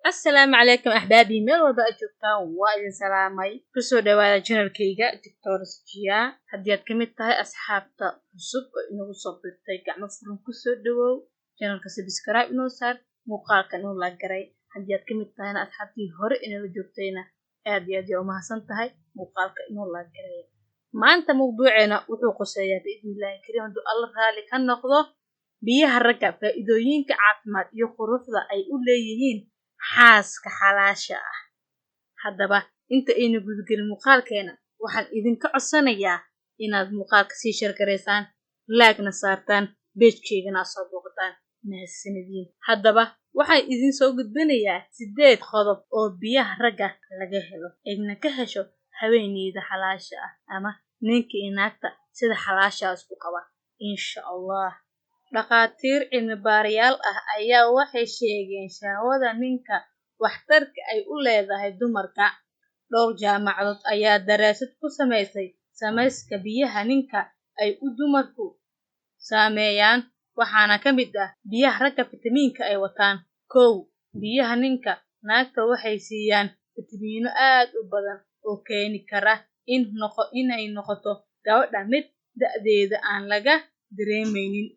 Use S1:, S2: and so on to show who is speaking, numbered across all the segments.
S1: السلام عليكم أحبابي ميل walba aad joogtaan waa idin salaamay kusoo dhawaada channelkayga Dr. Sujiya haddii aad ka mid tahay asxaabta cusub oo inagu soo birtay gacmo furan kusoo dhawow channelka subscribe inoo saar muuqaalkan inoo la garay haddii aad ka mid tahayna asxaabtii hore inala joogtayna aad iyo aad u mahadsan tahay muuqaalka inoo la garay maanta mawduuceena wuxuu qoseeyaa biidnillaahi kariim hadduu alla raali ka noqdo biyaha ragga faa'iidooyinka caafimaad iyo quruxda ay u leeyihiin xaaska xalaasha ah haddaba inta aynu gudgelin muuqaalkeena waxaan idinka codsanayaa inaad muuqaalka sii share gareysaan like-na saartaan page-keygana soo booqataan mahadsanidin haddaba waxaan idin soo gudbinayaa 8 qodob oo biyaha ragga laga helo ayna ka hesho haweeneyda xalaasha ah ama ninka inaagta sida xalaasha isku qaba insha Allah dhaqaatiir cilmi baarayaal ah ayaa waxay sheegeen shahwada ninka waxtarka ay u leedahay dumarka dhowr jaamacadood ayaa daraasad ku sameysay samayska biyaha ninka ay u dumarku saameeyaan waxaana ka mid ah biyaha ragga fitamiinka ay wataan 1 biyaha ninka naagta waxay siiyaan fitamiino aad u badan oo keeni kara inay noqoto gabadha mid da'deeda aan laga dareemeynin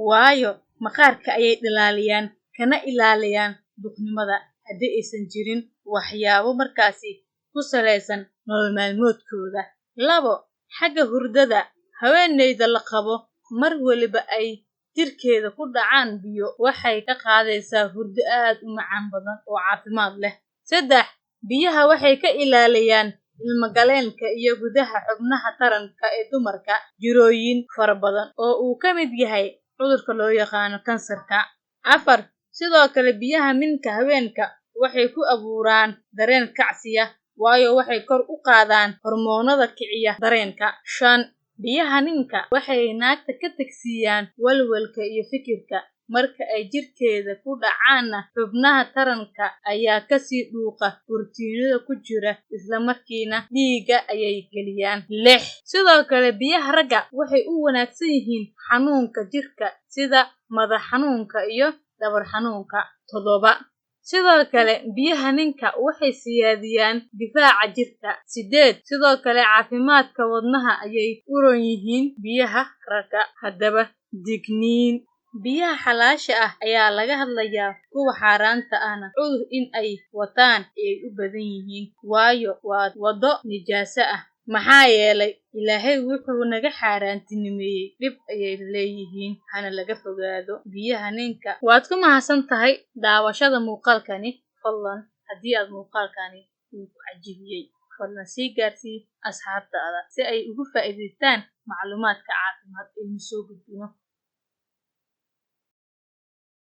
S1: waayo maqaarka ayay dhalaaliyaan kana ilaaliyaan duqnimada haddii aysan jirin waxyaabo markaasi ku saleysan nolol maalmoodkooda 2 xagga hurdada haweeneyda la qabo mar waliba ay jirkeeda ku dhacaan biyo waxay ka qaadaysaa hurdo aad u macaan badan oo caafimaad leh 3 biyaha waxay ka ilaaliyaan ilma galeenka iyo gudaha xubnaha taranka ee dumarka jirooyin fara badan oo uu ka mid yahay cudurka loo yaqaan kansarka 4 sidoo kale biyaha minka haweenka waxay ku abuuraan dareen kacsiya waayo waxay kor u qaadaan hormoonada kiciya dareenka 5 biyaha ninka waxay naagta ka tagsiiyaan walwalka iyo fikirka marka ay jirkeeda ku dhacaan xubnaha taranka ayaa ka sii dhuuqa borotiinada ku jira isla markiina dhiigga ayay geliyaan 6 sidoo kale biyaha ragga waxay u wanaagsan yihiin xanuunka jirka sida madax xanuunka iyo dhabar xanuunka 7 sidoo kale biyaha ninka waxay siyaadiyaan difaaca jirka 8 sidoo kale caafimaadka wadnaha ayay u roon yihiin biyaha ragga haddaba digniin biyaha xalaasha ah ayaa laga hadlayaa kuwa xaaraanta ahna cudur in ay wataan ay u badan yihiin waayo waa wado nijaaso ah maxaa yeelay ilaahay wuxuu naga xaaraantinimeeyay dhib ayay leeyihiin hana laga fogaado biyaha ninka waad ku mahadsan tahay daawashada muuqaalkani fadlan haddii aad muuqaalkani uu ku cajibiyay fadlan sii gaarsii asxaabtaada si ay ugu faa'iidaystaan macluumaadka caafimaad ee soo gudbino